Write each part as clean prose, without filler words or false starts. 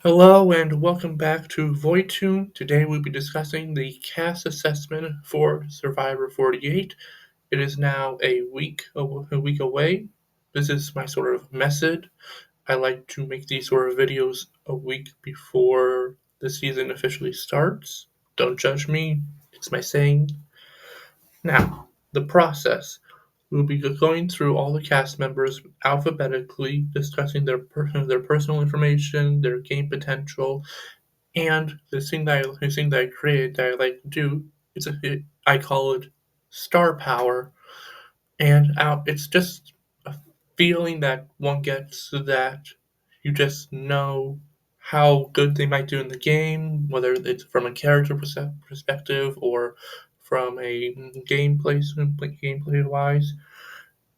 Hello and welcome back to VoidTune. Today we'll be discussing the cast assessment for Survivor 48. It is now a week away. This is my sort of method. I like to make these sort of videos a week before the season officially starts. Don't judge me, it's my saying. Now, the process. We'll be going through all the cast members alphabetically, discussing their personal information, their game potential, and the thing that I created that I like to do I call it star power, and it's just a feeling that one gets that you just know how good they might do in the game, whether it's from a character perspective or from a gameplay wise.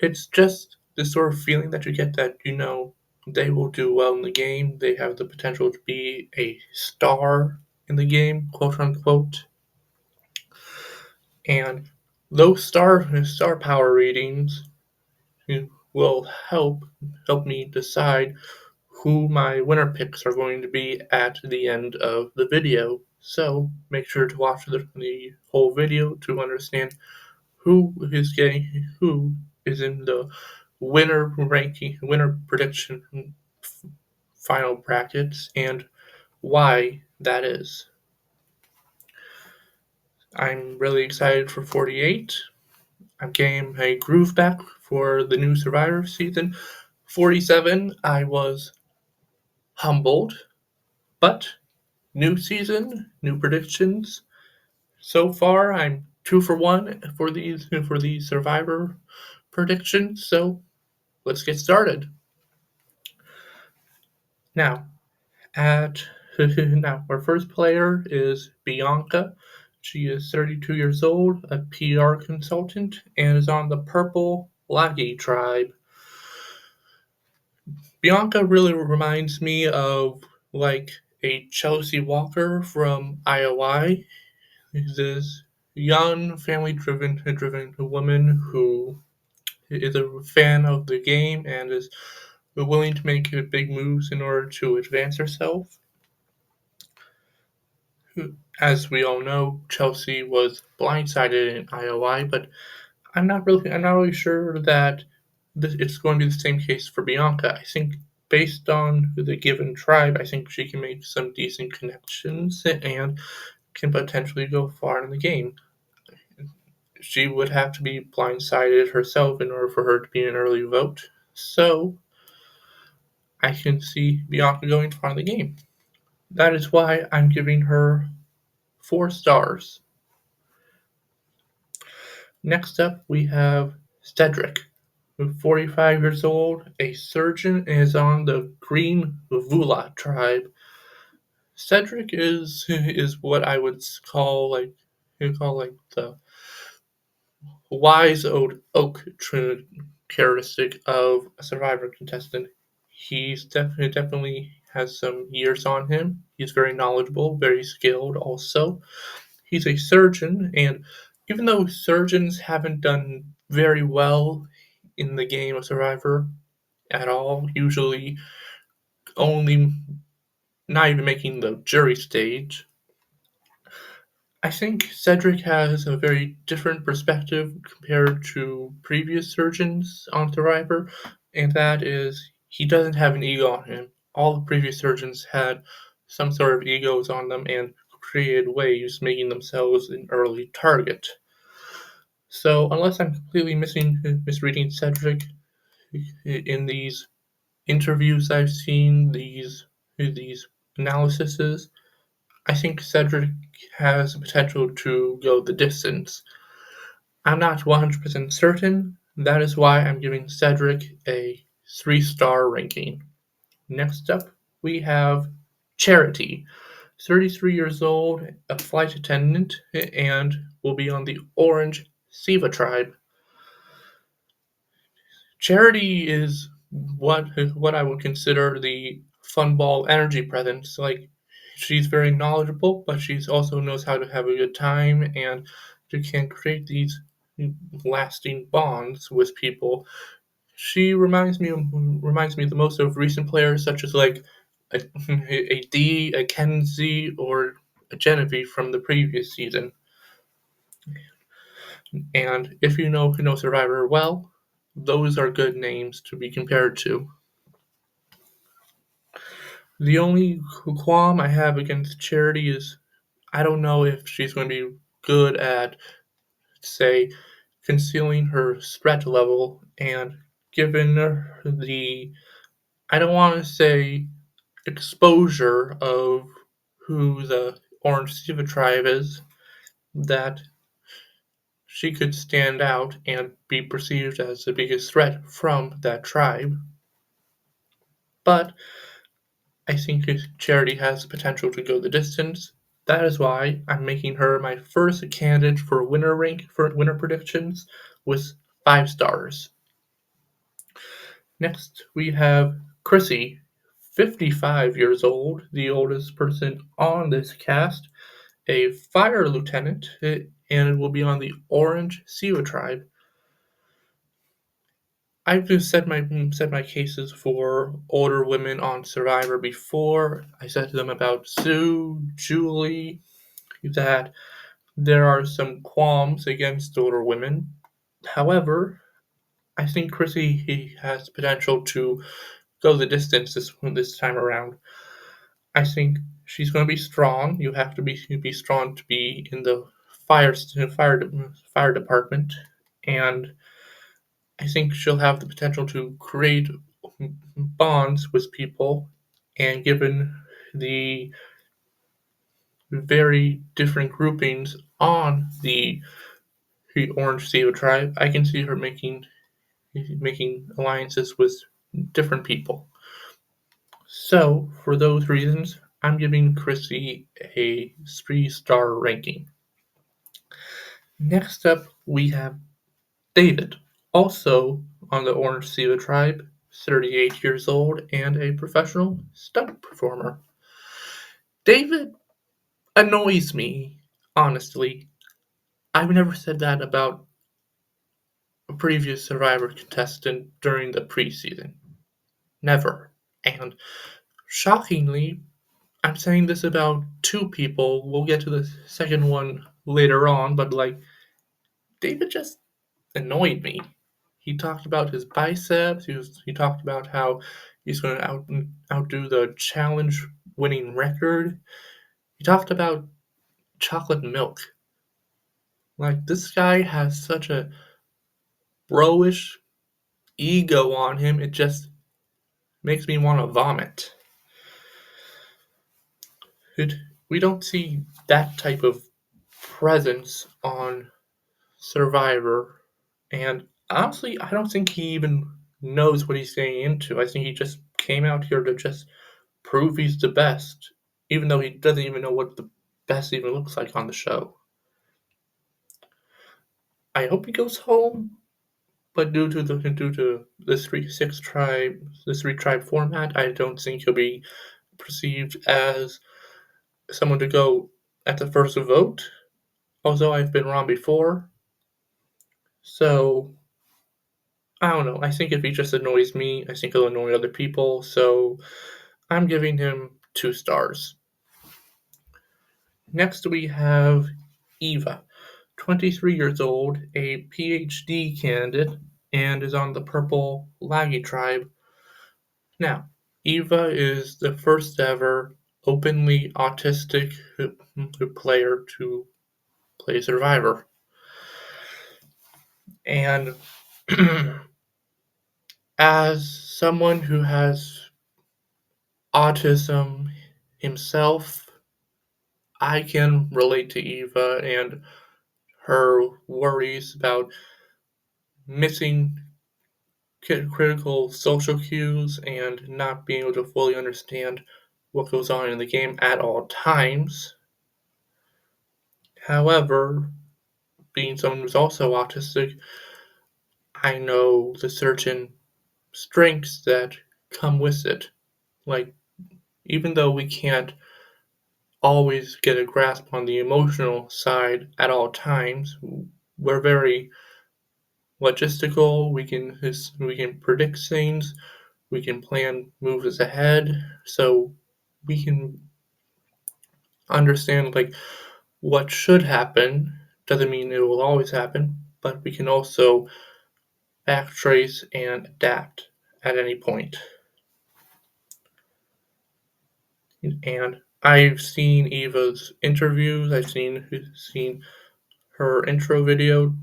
It's just this sort of feeling that you get that they will do well in the game. They have the potential to be a star in the game, quote unquote. And those star power readings will help me decide who my winner picks are going to be at the end of the video. So make sure to watch the whole video to understand who is in the winner prediction final brackets, and why that is. I'm really excited for 48. I'm getting a groove back for the new Survivor season. 47, I was humbled, but new season, new predictions. So far, I'm 2 for 1 for these Survivor predictions. So let's get started. Now, At now, our first player is Bianca. She is 32 years old, a PR consultant, and is on the Purple Laggy tribe. Bianca really reminds me of like a Chelsea Walker from IOI. This young, family-driven woman who is a fan of the game and is willing to make big moves in order to advance herself. As we all know, Chelsea was blindsided in IOI, but I'm not really sure that it's going to be the same case for Bianca. I think based on the given tribe, I think she can make some decent connections and can potentially go far in the game. She would have to be blindsided herself in order for her to be an early vote. So I can see Bianca going far in the game. That is why I'm giving her 4 stars. Next up, we have Cedrek, 45 years old, a surgeon, and is on the Green Vula tribe. Cedrek is what I would call like the wise old oak characteristic of a Survivor contestant. He's definitely has some years on him. He's very knowledgeable, very skilled. Also, he's a surgeon, and even though surgeons haven't done very well in the game of Survivor at all, usually only not even making the jury stage, I think Cedrek has a very different perspective compared to previous surgeons on Survivor, and that is he doesn't have an ego on him. All the previous surgeons had some sort of egos on them and created waves, making themselves an early target. So unless I'm completely misreading Cedrek in these interviews I've seen, these analyses, I think Cedrek has the potential to go the distance. I'm not 100% certain. That is why I'm giving Cedrek a 3-star ranking. Next up, we have Charity, 33 years old, a flight attendant, and will be on the Orange Siva tribe. Charity is what I would consider the funball energy presence. Like, she's very knowledgeable, but she's also knows how to have a good time, and she can create these lasting bonds with people. She reminds me the most of recent players such as like a Dee, a Kenzie, or a Genevieve from the previous season. And if you know Survivor well, those are good names to be compared to. The only qualm I have against Charity is I don't know if she's going to be good at, say, concealing her threat level, and given the, I don't want to say exposure of who the Orange Siva tribe is, that she could stand out and be perceived as the biggest threat from that tribe. But I think Charity has the potential to go the distance. That is why I'm making her my first candidate for winner predictions with 5 stars. Next, we have Chrissy, 55 years old, the oldest person on this cast, a fire lieutenant, and will be on the Orange Siwa tribe. I've just said my cases for older women on Survivor before. I said to them about Sue, Julie, that there are some qualms against older women. However, I think Chrissy has potential to go the distance this time around. I think she's going to be strong. You have to be strong to be in the fire department, and I think she'll have the potential to create bonds with people. And given the very different groupings on the Orange Sea tribe, I can see her making alliances with different people. So, for those reasons, I'm giving Chrissy a 3-star ranking. Next up, we have David, also on the Orange Siva tribe, 38 years old, and a professional stunt performer. David annoys me, honestly. I've never said that about a previous Survivor contestant during the preseason. Never. And shockingly, I'm saying this about 2 people. We'll get to the second one later on, but David just annoyed me. He talked about his biceps. He talked about how he's going to outdo the challenge winning record. He talked about chocolate milk. This guy has such a bro-ish ego on him. It just makes me want to vomit. We don't see that type of presence on Survivor, and honestly, I don't think he even knows what he's getting into. I think he just came out here to just prove he's the best, even though he doesn't even know what the best even looks like on the show. I hope he goes home, but due to the 3 tribe format, I don't think he'll be perceived as someone to go at the first vote. Although I've been wrong before, so I don't know. I think if he just annoys me, I think he'll annoy other people. So I'm giving him 2 stars. Next, we have Eva, 23 years old, a PhD candidate, and is on the Purple Laggy tribe. Now, Eva is the first ever openly autistic player to play Survivor. And as someone who has autism himself, I can relate to Eva and her worries about missing critical social cues and not being able to fully understand what goes on in the game at all times. However, being someone who's also autistic, I know the certain strengths that come with it. Even though we can't always get a grasp on the emotional side at all times, we're very logistical. We can predict things. We can plan moves ahead. So we can understand like what should happen. Doesn't mean it will always happen, but we can also backtrace and adapt at any point. And I've seen Eva's interviews. I've seen her intro video.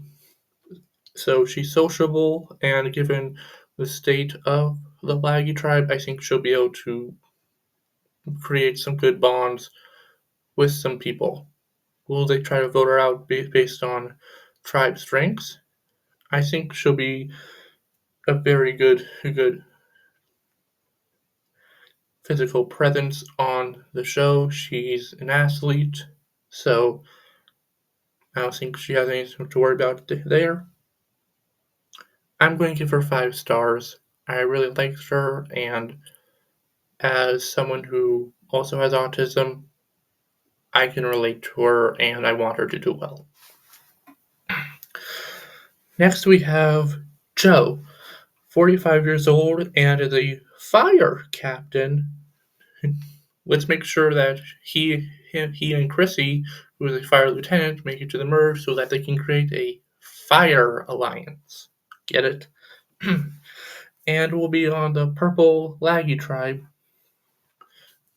So she's sociable, and given the state of the Laggy tribe, I think she'll be able to create some good bonds with some people. Will they try to vote her out based on tribe strengths? I think she'll be a very good physical presence on the show. She's an athlete, so I don't think she has anything to worry about there. I'm going to give her 5 stars. I really liked her, and as someone who also has autism, I can relate to her and I want her to do well. Next, we have Joe, 45 years old and is a fire captain. Let's make sure that he and Chrissy, who is a fire lieutenant, make it to the merge so that they can create a fire alliance. Get it? And we'll be on the purple Laggy tribe.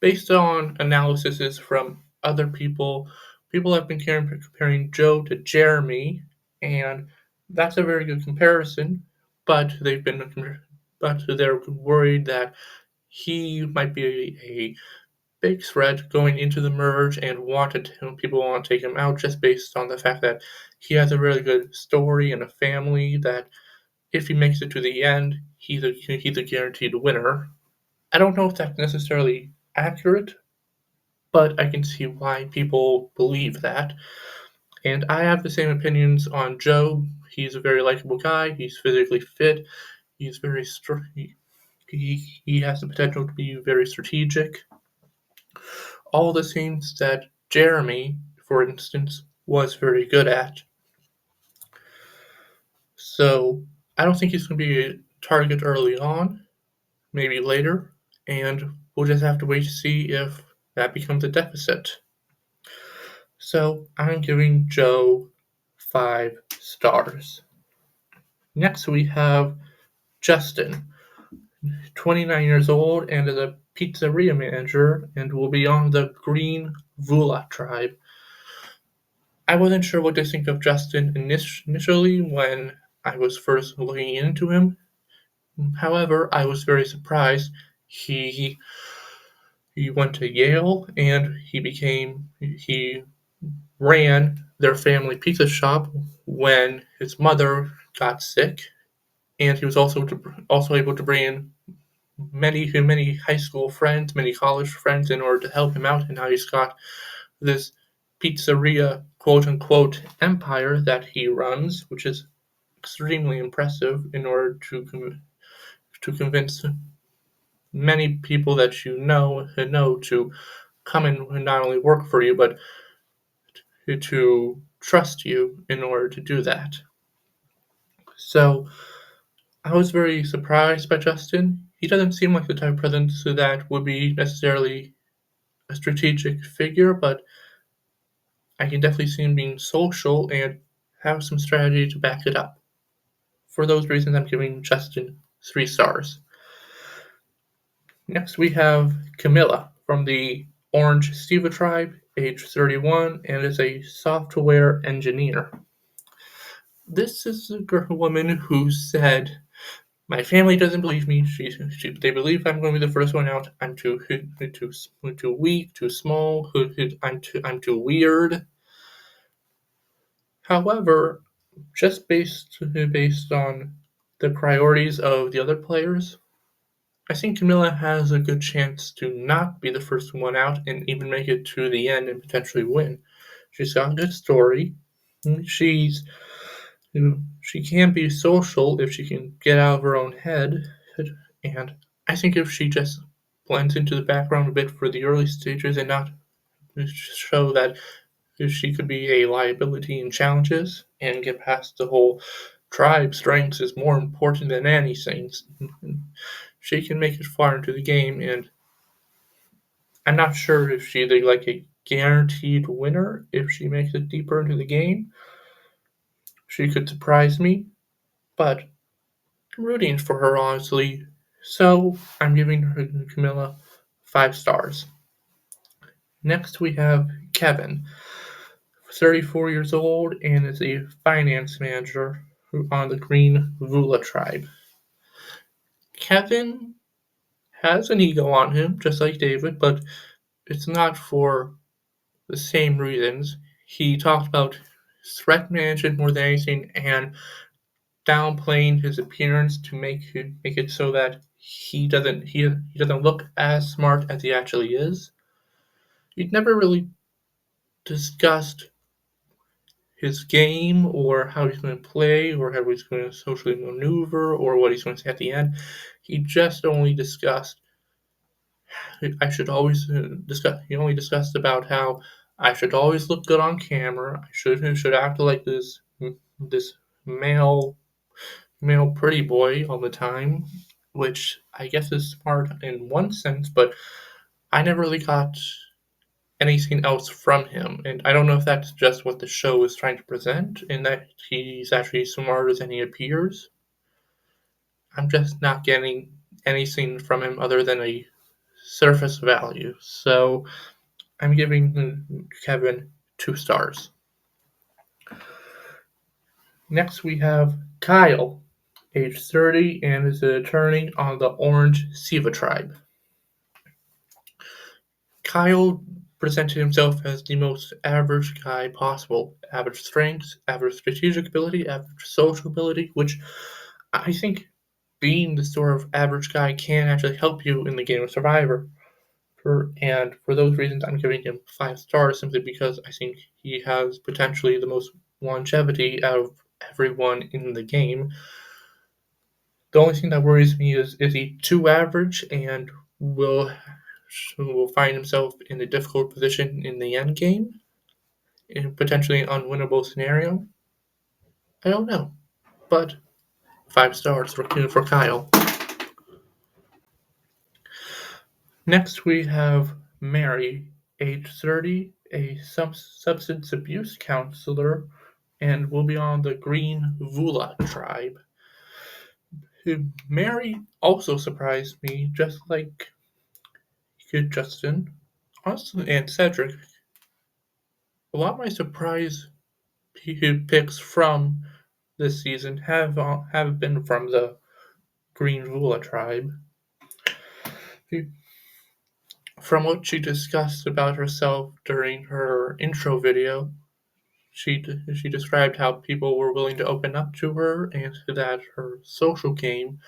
Based on analyses from other people, people have been comparing Joe to Jeremy, and that's a very good comparison. But they're worried that he might be a big threat going into the merge and people want to take him out just based on the fact that he has a really good story and a family that if he makes it to the end, he's a guaranteed winner. I don't know if that's necessarily accurate, but I can see why people believe that. And I have the same opinions on Joe. He's a very likable guy. He's physically fit. He's very he has the potential to be very strategic. All the things that Jeremy, for instance, was very good at. So I don't think he's going to be a target early on, maybe later, and we'll just have to wait to see if that becomes a deficit. So I'm giving Joe 5 stars. Next we have Justin, 29 years old and is a pizzeria manager and will be on the Green Vula tribe. I wasn't sure what to think of Justin initially when I was first looking into him. However, I was very surprised. He went to Yale and he ran their family pizza shop when his mother got sick, and he was also able to bring in many high school friends, many college friends in order to help him out, and now he's got this pizzeria quote unquote empire that he runs, which is extremely impressive in order to convince many people that you know to come and not only work for you but to trust you in order to do that. So I was very surprised by Justin. He doesn't seem like the type of presence that would be necessarily a strategic figure, but I can definitely see him being social and have some strategy to back it up. For those reasons, I'm giving Justin 3 stars. Next, we have Kamilla from the Orange Steva tribe, age 31, and is a software engineer. This is a woman who said, "My family doesn't believe me. They believe I'm going to be the first one out. I'm too weak, too small. I'm too weird." However, just based on the priorities of the other players, I think Kamilla has a good chance to not be the first one out and even make it to the end and potentially win. She's got a good story. She's she can be social if she can get out of her own head, and I think if she just blends into the background a bit for the early stages and not show that she could be a liability in challenges and get past the whole tribe strengths is more important than anything. She can make it far into the game, and I'm not sure if she's like a guaranteed winner if she makes it deeper into the game. She could surprise me, but I'm rooting for her honestly. So I'm giving her Kamilla 5 stars. Next we have Kevin, 34 years old and is a finance manager on the Green Vula tribe. Kevin has an ego on him, just like David, but it's not for the same reasons. He talked about threat management more than anything and downplaying his appearance to make it so that he doesn't look as smart as he actually is. He never really discussed his game or how he's going to play or how he's going to socially maneuver or what he's going to say at the end. He just only discussed I should always discuss. He only discussed about how I should always look good on camera. I should act like this male pretty boy all the time, which I guess is smart in one sense, but I never really got anything else from him, and I don't know if that's just what the show is trying to present, in that he's actually smarter than he appears. I'm just not getting anything from him other than a surface value. So I'm giving Kevin 2 stars. Next, we have Kyle, age 30, and is an attorney on the Orange Siva tribe. Kyle presented himself as the most average guy possible. Average strengths, average strategic ability, average social ability, which I think being the sort of average guy can actually help you in the game of Survivor. And for those reasons, I'm giving him 5 stars simply because I think he has potentially the most longevity out of everyone in the game. The only thing that worries me is he too average and will find himself in a difficult position in the end game, in potentially an unwinnable scenario. I don't know, but 5 stars for Kyle. Next, we have Mary, age 30, a substance abuse counselor, and will be on the Green Vula tribe. Mary also surprised me, just like Justin, Austin, and Cedrek. A lot of my surprise picks from this season have been from the Green Vula tribe. From what she discussed about herself during her intro video, she described how people were willing to open up to her and that her social game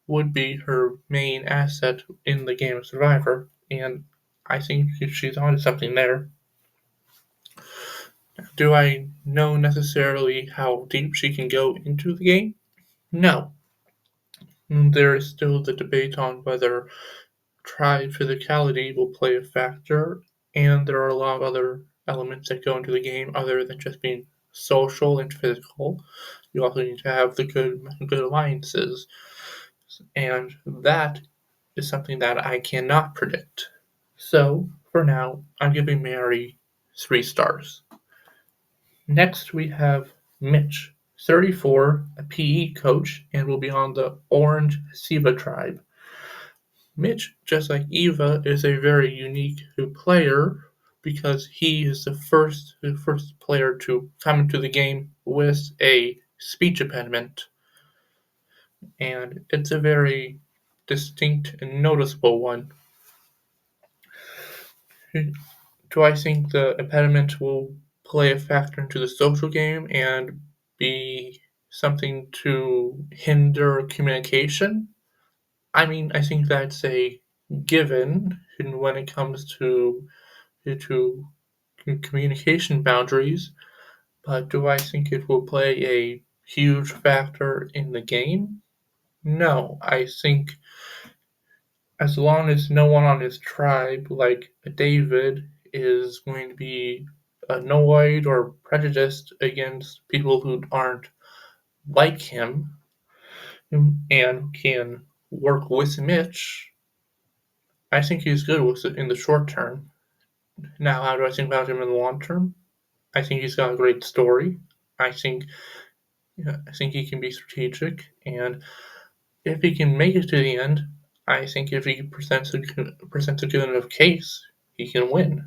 would be her main asset in the game of Survivor, and I think she's onto something there. Do I know necessarily how deep she can go into the game? No. There is still the debate on whether tribe physicality will play a factor, and there are a lot of other elements that go into the game other than just being social and physical. You also need to have the good alliances, and that is something that I cannot predict. So for now, I'm giving Mary 3 stars. Next, we have Mitch, 34, a PE coach, and will be on the Orange Siva tribe. Mitch, just like Eva, is a very unique player because he is the first player to come into the game with a speech impediment, and it's a very distinct and noticeable one. Do I think the impediment will play a factor into the social game and be something to hinder communication? I mean, I think that's a given when it comes to communication boundaries, but do I think it will play a huge factor in the game? No, I think as long as no one on his tribe, like David, is going to be annoyed or prejudiced against people who aren't like him and can work with Mitch, I think he's good with it in the short term. Now, how do I think about him in the long term? I think he's got a great story. I think I think he can be strategic, and if he can make it to the end, I think if he presents a good enough case, he can win.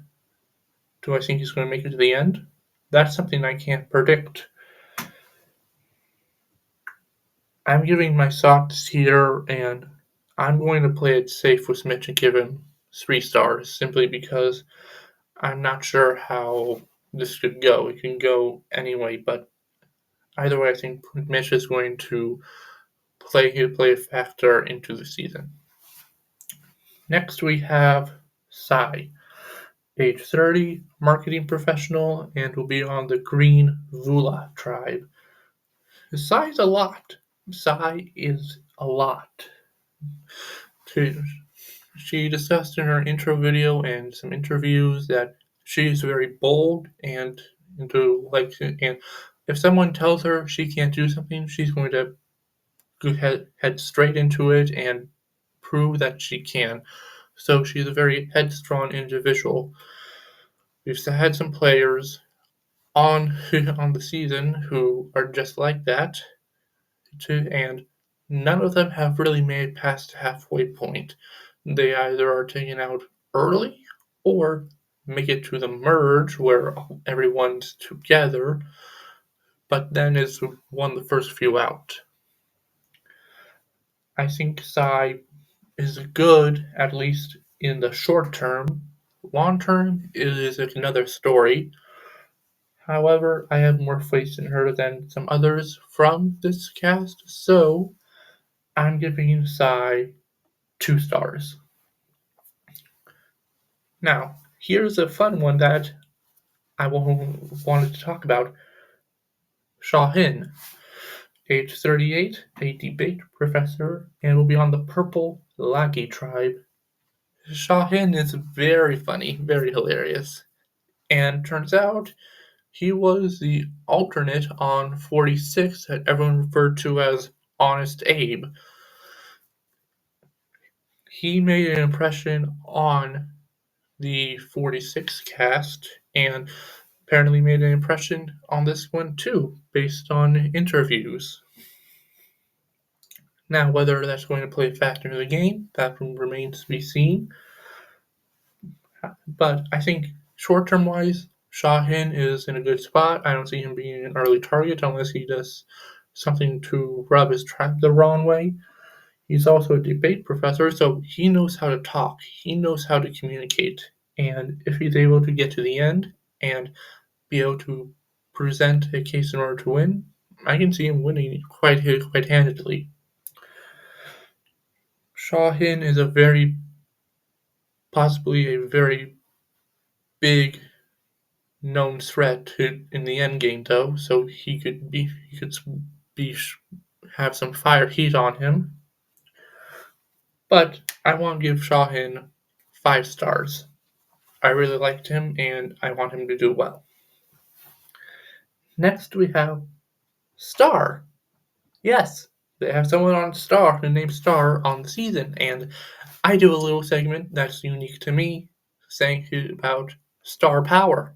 Do I think he's going to make it to the end? That's something I can't predict. I'm giving my thoughts here, and I'm going to play it safe with Mitch and give him 3 stars, simply because I'm not sure how this could go. It can go anyway, but either way, I think Mitch is going to play a factor into the season. Next, we have Sai, age 30, marketing professional, and will be on the Green Vula tribe. Sai is a lot. Sai is a lot. She discussed in her intro video and some interviews that she is very bold and if someone tells her she can't do something, she's going to head straight into it and prove that she can. So she's a very headstrong individual. We've had some players on the season who are just like that, and none of them have really made it past the halfway point. They either are taken out early or make it to the merge where everyone's together, but then is one of the first few out. I think Sai is good, at least in the short term. Long term is another story. However, I have more faith in her than some others from this cast, so I'm giving Sai 2 stars. Now, here's a fun one that I wanted to talk about. Shauhin, age 38, a debate professor, and will be on the Purple Lackey tribe. Shauhin is very funny, very hilarious, and turns out he was the alternate on 46 that everyone referred to as Honest Abe. He made an impression on the 46 cast and apparently made an impression on this one too, based on interviews. Now, whether that's going to play a factor in the game, that remains to be seen. But I think short-term wise, Shauhin is in a good spot. I don't see him being an early target unless he does something to rub his tribe the wrong way. He's also a debate professor, so he knows how to talk. He knows how to communicate. And if he's able to get to the end and be able to present a case in order to win, I can see him winning quite handedly. Shauhin is possibly a very big known threat in the end game, though, so he could have some fire heat on him. But I want to give Shauhin 5 stars. I really liked him, and I want him to do well. Next, we have Star. Yes, they have someone on Star named Star on the season, and I do a little segment that's unique to me, saying about star power.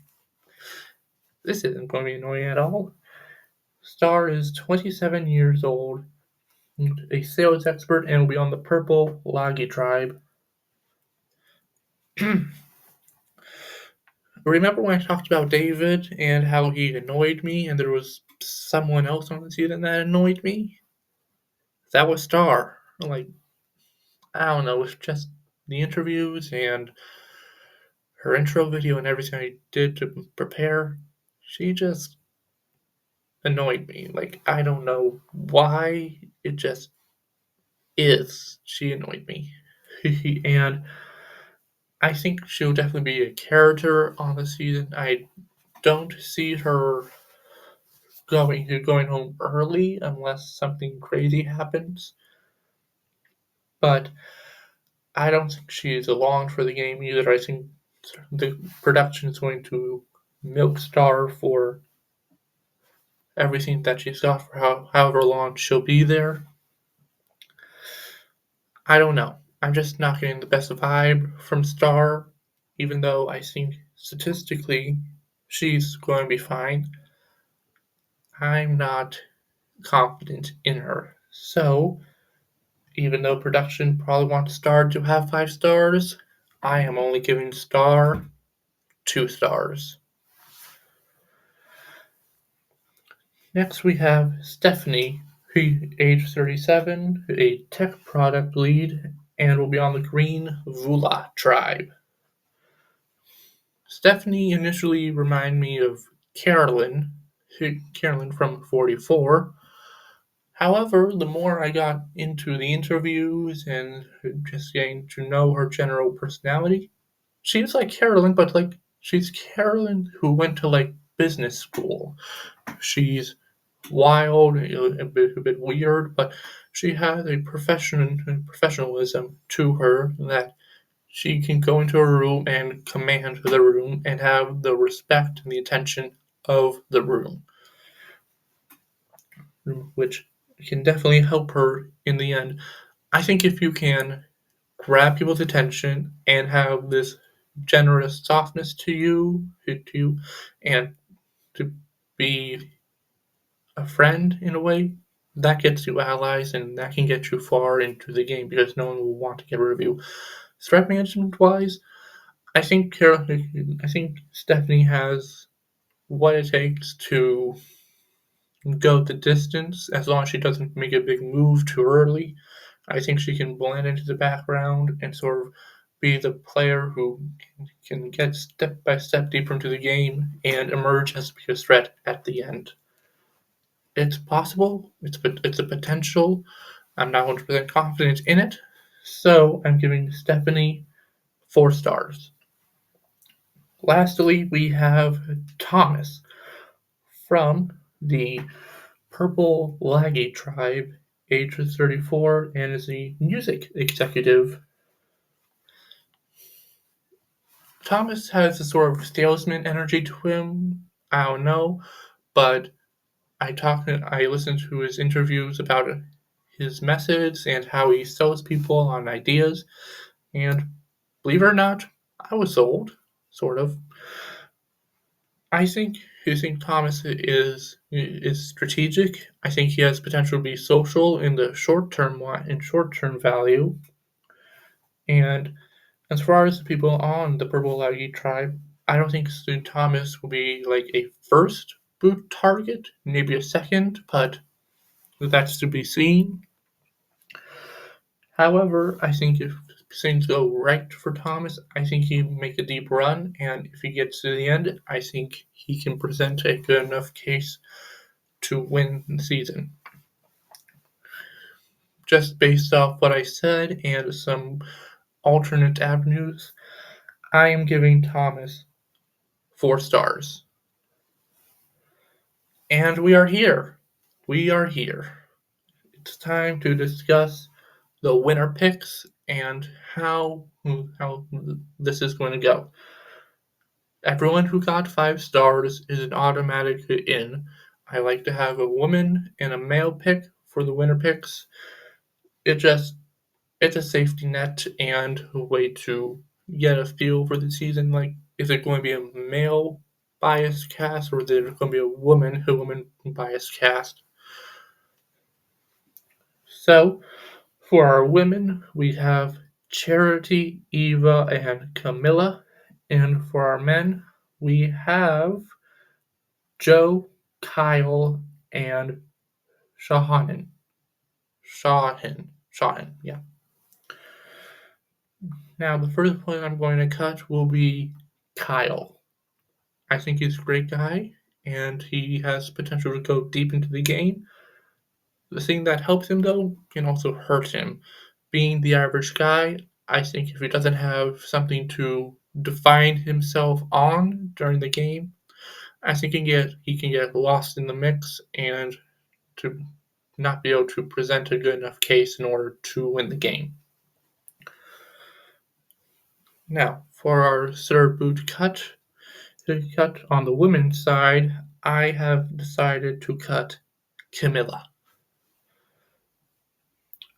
This isn't going to be annoying at all. Star is 27 years old, a sales expert, and will be on the Purple Lagi tribe. Remember when I talked about David and how he annoyed me, and there was someone else on the season that annoyed me? That was Star. Like, I don't know, it's just the interviews and her intro video and everything I did to prepare. She just annoyed me. Like, I don't know why, it just is. She annoyed me. And I think she'll definitely be a character on the season. I don't see her going home early unless something crazy happens. But I don't think she's along for the game either. I think the production is going to milk Star for everything that she's got for however long she'll be there. I don't know. I'm just not getting the best vibe from Star, even though I think statistically she's going to be fine. I'm not confident in her. So, even though production probably wants Star to have 5 stars, I am only giving Star 2 stars. Next, we have Stephanie, who age 37, a tech product lead, and will be on the Green Vula tribe. Stephanie initially reminded me of Carolyn, Carolyn from 44. However, the more I got into the interviews and just getting to know her general personality, she's like Carolyn, but like she's Carolyn who went to like business school. She's wild, a bit weird, but she has a professionalism to her that she can go into a room and command the room and have the respect and the attention of the room, which can definitely help her in the end. I think if you can grab people's attention and have this generous softness to you, and to be a friend in a way, that gets you allies and that can get you far into the game because no one will want to get rid of you. Threat management wise, I think Stephanie has what it takes to go the distance as long as she doesn't make a big move too early. I think she can blend into the background and sort of be the player who can get step by step deeper into the game and emerge as the biggest threat at the end. It's possible. It's a potential. I'm not 100% confident in it, so I'm giving Stephanie 4 stars. Lastly, we have Thomas from the Purple Laggy tribe, age 34, and is a music executive. Thomas has a sort of salesman energy to him. I don't know, but I listened to his interviews about his methods and how he sells people on ideas, and believe it or not, I was sold, sort of. I think Thomas is strategic. I think he has potential to be social in the short term value. And as far as the people on the Purple Laggy tribe, I don't think Stu Thomas will be like a first boot target, maybe a second, but that's to be seen. However, I think if things go right for Thomas, I think he can make a deep run, and if he gets to the end, I think he can present a good enough case to win the season. Just based off what I said and some alternate avenues, I am giving Thomas 4 stars. And we are here. We are here. It's time to discuss the winner picks and how this is going to go. Everyone who got 5 stars is an automatic in. I like to have a woman and a male pick for the winner picks. It just it's a safety net and a way to get a feel for the season. Like, is it going to be a male biased cast or is it going to be a woman biased cast? So, for our women, we have Charity, Eva, and Kamilla. And for our men, we have Joe, Kyle, and Shauhin. Shauhin, yeah. Now, the first one I'm going to cut will be Kyle. I think he's a great guy, and he has potential to go deep into the game. The thing that helps him, though, can also hurt him. Being the average guy, I think if he doesn't have something to define himself on during the game, I think he can get lost in the mix and to not be able to present a good enough case in order to win the game. Now, for our third boot cut on the women's side, I have decided to cut Kamilla.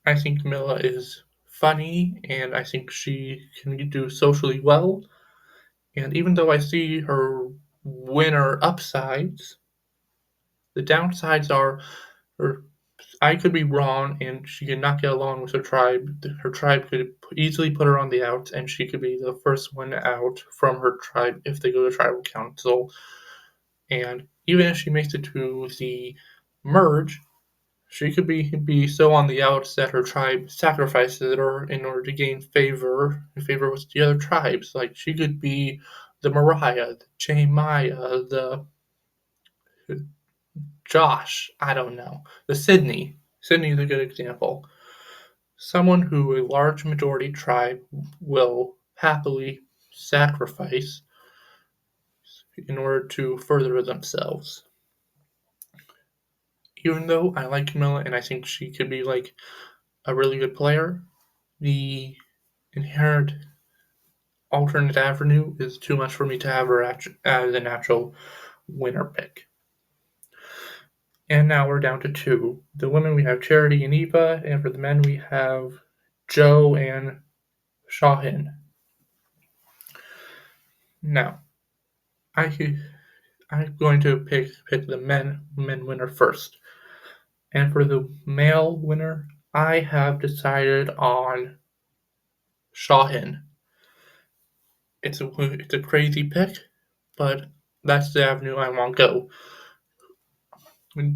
I think Kamilla is funny, and I think she can do socially well. And even though I see her winner upsides, the downsides are her. I could be wrong, and she could not get along with her tribe. Her tribe could easily put her on the outs, and she could be the first one out from her tribe if they go to tribal council. And even if she makes it to the merge, she could be so on the outs that her tribe sacrifices her in order to gain favor with the other tribes. Like she could be the Mariah, the Jemaya, the Josh, I don't know, the Sydney. Sydney is a good example. Someone who a large majority tribe will happily sacrifice in order to further themselves. Even though I like Kamilla and I think she could be like a really good player, the inherent alternate avenue is too much for me to have her as an actual winner pick. And now we're down to two. The women we have Charity and Eva, and for the men we have Joe and Shauhin. Now, I'm going to pick the men winner first. And for the male winner, I have decided on Shauhin. It's a crazy pick, but that's the avenue I want to go.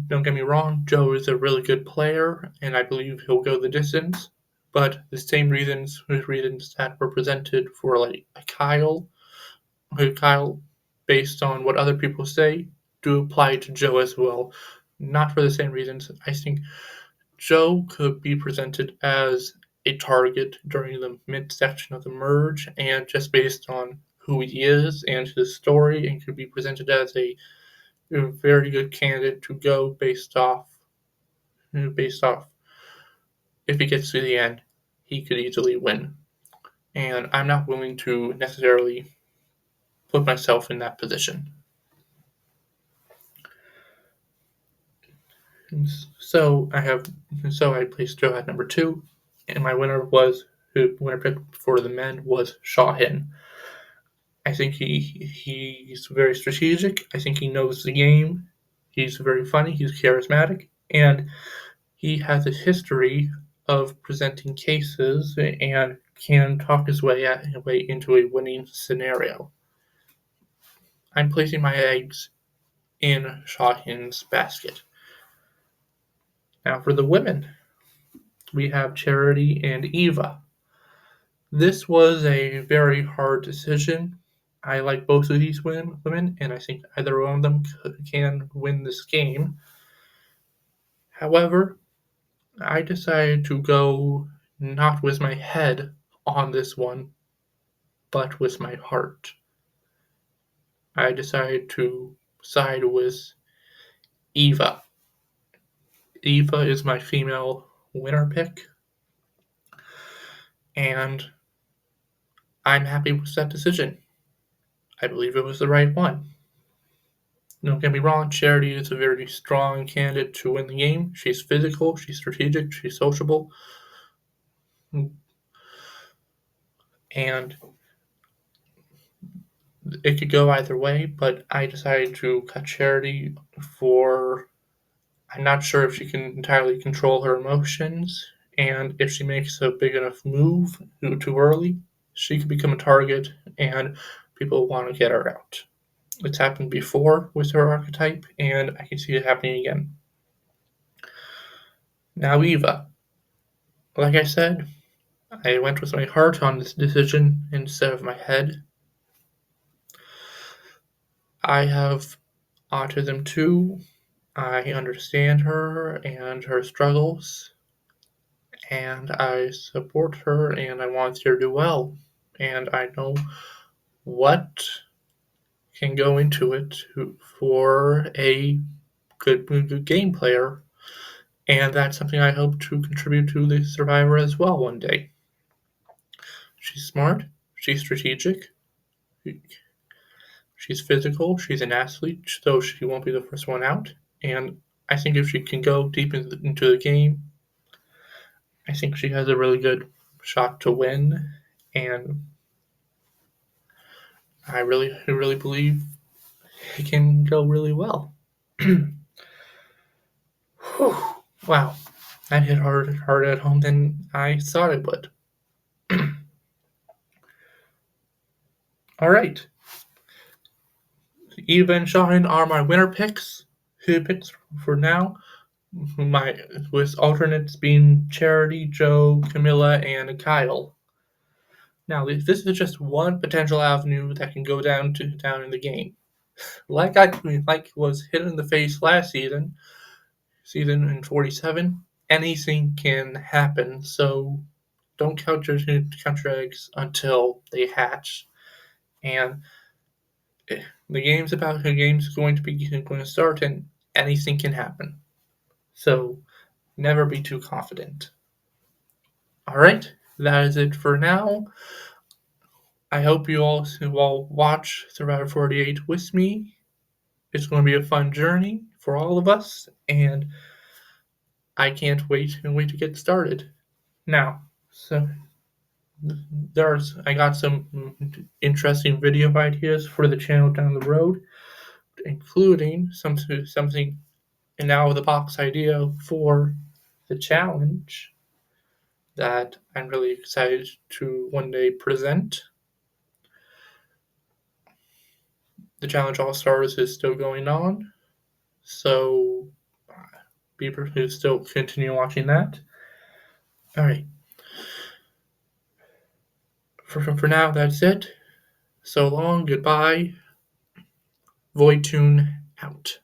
Don't get me wrong, Joe is a really good player, and I believe he'll go the distance. But the same reasons that were presented for like Kyle, based on what other people say, do apply to Joe as well. Not for the same reasons. I think Joe could be presented as a target during the midsection of the merge, and just based on who he is and his story, and could be presented as a very good candidate to go based off if he gets to the end, he could easily win. And I'm not willing to necessarily put myself in that position. So I placed Joe at number 2, and my winner pick for the men was Shauhin. I think he's very strategic. I think he knows the game. He's very funny. He's charismatic, and he has a history of presenting cases and can talk his way into a winning scenario. I'm placing my eggs in Shauhin's basket. Now for the women, we have Charity and Eva. This was a very hard decision. I like both of these women, and I think either one of them can win this game. However, I decided to go not with my head on this one, but with my heart. I decided to side with Eva. Eva is my female winner pick, and I'm happy with that decision. I believe it was the right one. Don't get me wrong, Charity is a very strong candidate to win the game. She's physical, she's strategic, she's sociable, and it could go either way, but I decided to cut Charity for I'm not sure if she can entirely control her emotions, and if she makes a big enough move too early, she could become a target, and people want to get her out. It's happened before with her archetype, and I can see it happening again. Now Eva. Like I said, I went with my heart on this decision instead of my head. I have autism too. I understand her and her struggles, and I support her, and I want her to do well. And I know what can go into it for a good game player, and that's something I hope to contribute to the Survivor as well one day. She's smart, she's strategic, she's physical, she's an athlete, so she won't be the first one out. And I think if she can go deep into the game, I think she has a really good shot to win, and I really believe it can go really well. Whew, wow, that hit harder at home than I thought it would. All right, Eva and Shauhin are my winner picks. Who picks for now? My with alternates being Charity, Joe, Kamilla, and Kyle. Now, this is just one potential avenue that can go down in the game. Like was hit in the face last season in 47. Anything can happen. So don't count your eggs until they hatch. And the game's going to start, and anything can happen. So never be too confident. All right, that is it for now. I hope you all watch Survivor 48 with me. It's going to be a fun journey for all of us, and I can't wait to get started. Now, so I got some interesting video ideas for the channel down the road, including something an out of the box idea for the challenge that I'm really excited to one day present. The challenge All Stars is still going on, so be to still continue watching that. All right. For now, that's it. So long. Goodbye. Void Tune out.